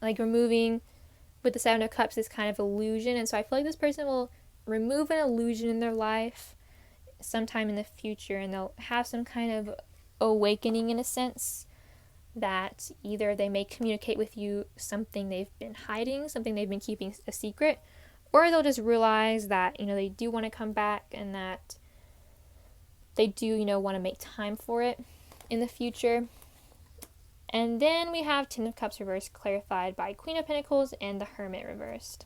like removing with the Seven of Cups is kind of illusion. And so I feel like this person will remove an illusion in their life sometime in the future, and they'll have some kind of awakening in a sense that either they may communicate with you something they've been hiding, something they've been keeping a secret, or they'll just realize that, they do want to come back and that they do, want to make time for it in the future. And then we have Ten of Cups reversed clarified by Queen of Pentacles and the Hermit reversed.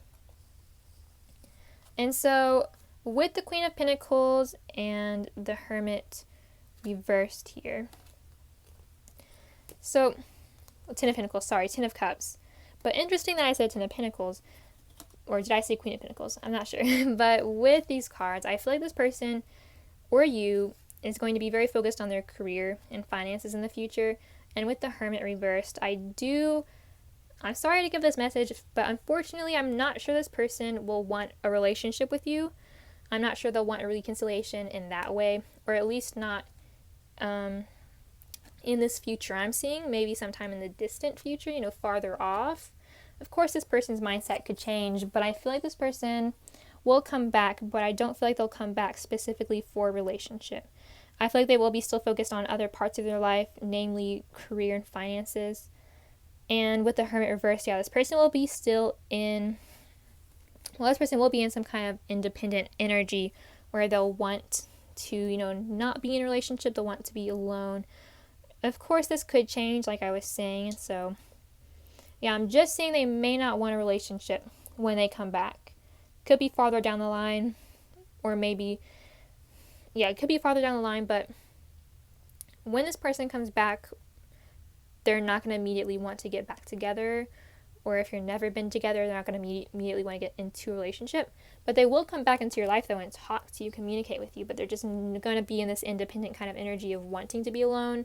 And so with the Queen of Pentacles and the Hermit reversed here, so, Ten of Pentacles, Ten of Cups. But interesting that I said Ten of Pentacles, or did I say Queen of Pentacles? I'm not sure. But with these cards, I feel like this person, or you, is going to be very focused on their career and finances in the future. And with the Hermit reversed, I'm sorry to give this message, but unfortunately, I'm not sure this person will want a relationship with you. I'm not sure they'll want a reconciliation in that way, or at least not, in this future I'm seeing, maybe sometime in the distant future, farther off. Of course, this person's mindset could change, but I feel like this person will come back, but I don't feel like they'll come back specifically for a relationship. I feel like they will be still focused on other parts of their life, namely career and finances. And with the Hermit reversed, this person will be in some kind of independent energy where they'll want to, not be in a relationship, they'll want to be alone. Of course, this could change, like I was saying. So, I'm just saying they may not want a relationship when they come back. Could be farther down the line, or maybe, it could be farther down the line, but when this person comes back, they're not going to immediately want to get back together. Or if you've never been together, they're not going to immediately want to get into a relationship. But they will come back into your life, though, and talk to you, communicate with you. But they're just going to be in this independent kind of energy of wanting to be alone,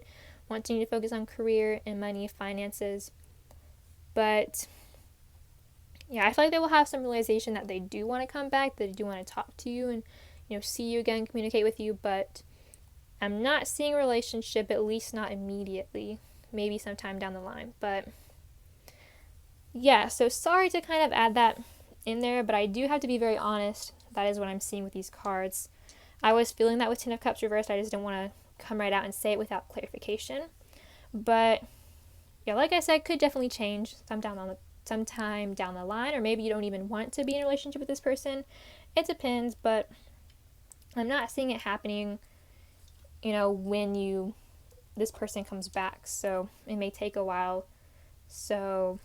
wanting to focus on career and money, finances. But, I feel like they will have some realization that they do want to come back, that they do want to talk to you and, see you again, communicate with you. But I'm not seeing a relationship, at least not immediately. Maybe sometime down the line. But so sorry to kind of add that in there, but I do have to be very honest. That is what I'm seeing with these cards. I was feeling that with Ten of Cups reversed. I just didn't want to come right out and say it without clarification. But, like I said, could definitely change sometime down the line, or maybe you don't even want to be in a relationship with this person. It depends, but I'm not seeing it happening, when this person comes back. So it may take a while. So,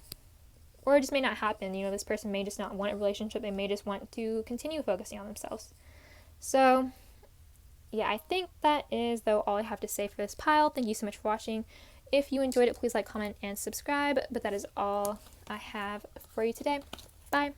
or it just may not happen. This person may just not want a relationship. They may just want to continue focusing on themselves. So, I think that is, though, all I have to say for this pile. Thank you so much for watching. If you enjoyed it, please like, comment, and subscribe. But that is all I have for you today. Bye.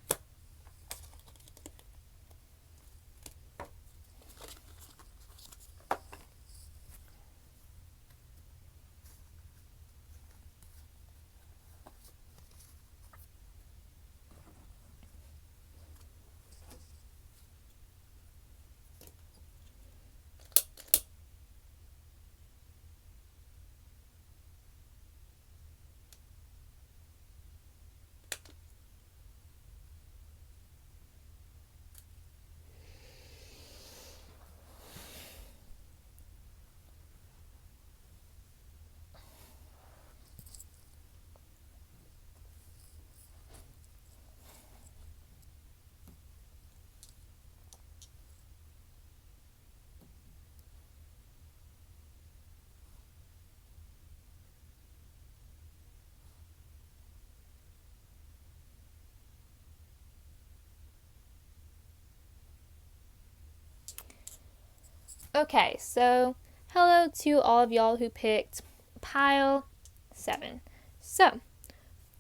Okay, so hello to all of y'all who picked pile 7. So,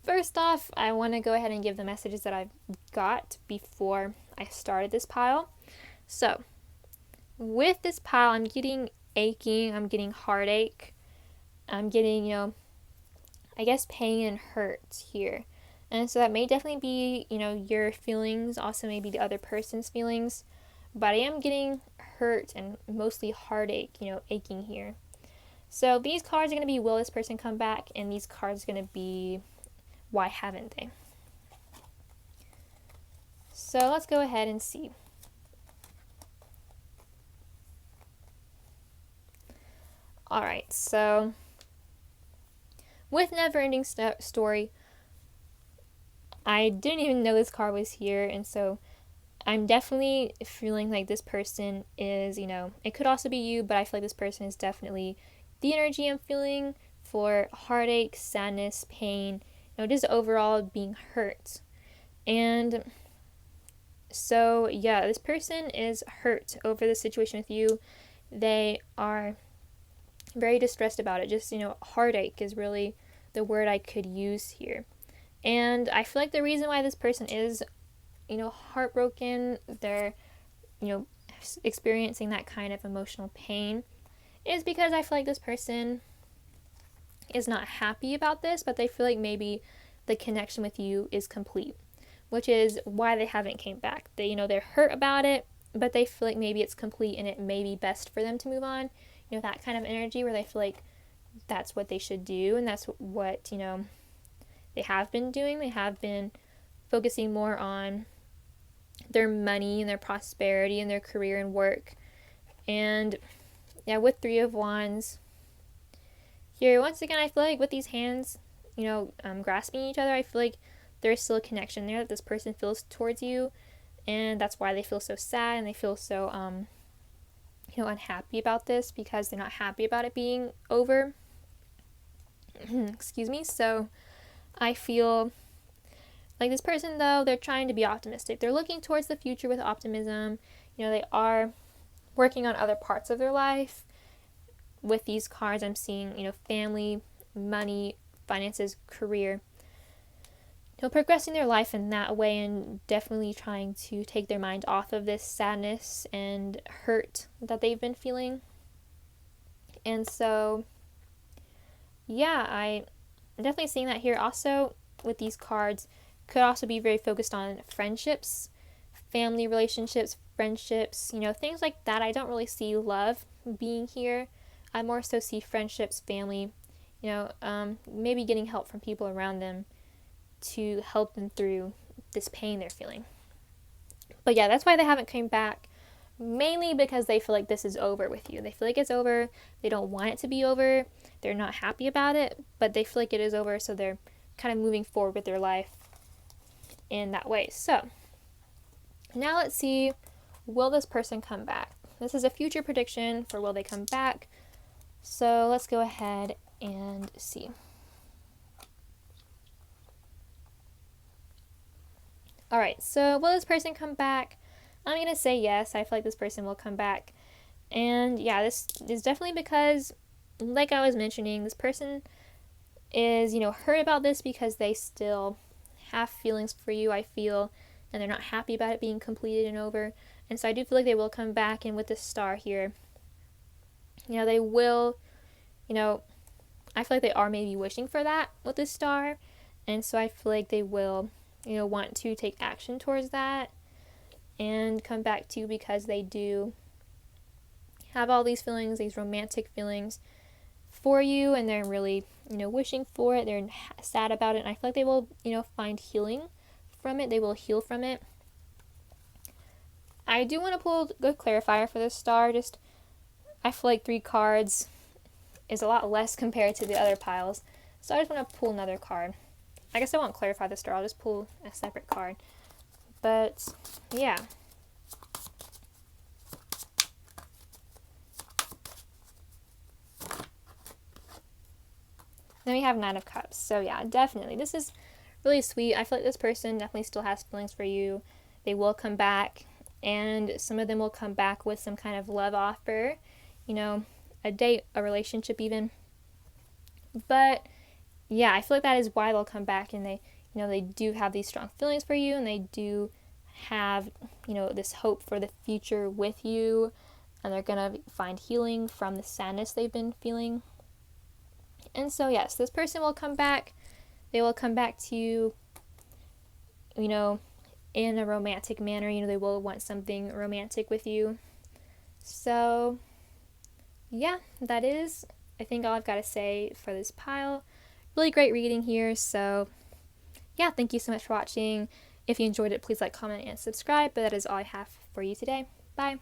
first off, I want to go ahead and give the messages that I've got before I started this pile. So, with this pile, I'm getting aching, I'm getting heartache, I'm getting, I guess pain and hurt here. And so that may definitely be, your feelings, also maybe the other person's feelings. But I am getting hurt and mostly heartache, aching here. So these cards are going to be, will this person come back? And these cards are going to be, why haven't they? So let's go ahead and see. Alright, so with Never Ending Story, I didn't even know this card was here, and so I'm definitely feeling like this person is, it could also be you, but I feel like this person is definitely the energy I'm feeling for heartache, sadness, pain, just overall being hurt. And so, yeah, this person is hurt over the situation with you. They are very distressed about it. Just, heartache is really the word I could use here. And I feel like the reason why this person is heartbroken, they're, experiencing that kind of emotional pain, is because I feel like this person is not happy about this, but they feel like maybe the connection with you is complete, which is why they haven't came back. They, they're hurt about it, but they feel like maybe it's complete and it may be best for them to move on. That kind of energy where they feel like that's what they should do, and that's what, they have been doing. They have been focusing more on their money and their prosperity and their career and work. And yeah, with 3 of Wands here, once again, I feel like with these hands, grasping each other, I feel like there's still a connection there that this person feels towards you, and that's why they feel so sad and they feel so unhappy about this, because they're not happy about it being over. Excuse me. So I feel like this person, though, they're trying to be optimistic. They're looking towards the future with optimism. They are working on other parts of their life. With these cards, I'm seeing, family, money, finances, career. Progressing their life in that way, and definitely trying to take their mind off of this sadness and hurt that they've been feeling. And so, yeah, I'm definitely seeing that here. Also, with these cards, could also be very focused on friendships, family relationships, friendships, things like that. I don't really see love being here. I more so see friendships, family, maybe getting help from people around them to help them through this pain they're feeling. But yeah, that's why they haven't come back, mainly because they feel like this is over with you. They feel like it's over. They don't want it to be over. They're not happy about it, but they feel like it is over, so they're kind of moving forward with their life in that way. So now let's see, will this person come back? This is a future prediction for will they come back. So let's go ahead and see. Alright, so will this person come back? I'm going to say yes. I feel like this person will come back. And yeah, this is definitely because, like I was mentioning, this person, is, hurt about this because they still have feelings for you, I feel, and they're not happy about it being completed and over. And so I do feel like they will come back, and with the star here, they will, I feel like they are maybe wishing for that with the star. And so I feel like they will, want to take action towards that and come back to you because they do have all these feelings, these romantic feelings for you, and they're really, wishing for it. They're sad about it, and I feel like they will, find healing from it. They will heal from it. I do want to pull a good clarifier for this star. I feel like 3 cards is a lot less compared to the other piles, so I just want to pull another card. I guess I won't clarify the star. I'll just pull a separate card. But yeah. Then we have Nine of Cups. So yeah, definitely. This is really sweet. I feel like this person definitely still has feelings for you. They will come back, and some of them will come back with some kind of love offer, a date, a relationship even. But yeah, I feel like that is why they'll come back, and they do have these strong feelings for you, and they do have, this hope for the future with you, and they're going to find healing from the sadness they've been feeling. And so yes, this person will come back. They will come back to you, in a romantic manner. They will want something romantic with you. So yeah, that is, I think, all I've got to say for this pile. Really great reading here. So yeah, thank you so much for watching. If you enjoyed it, please like, comment, and subscribe. But that is all I have for you today. Bye.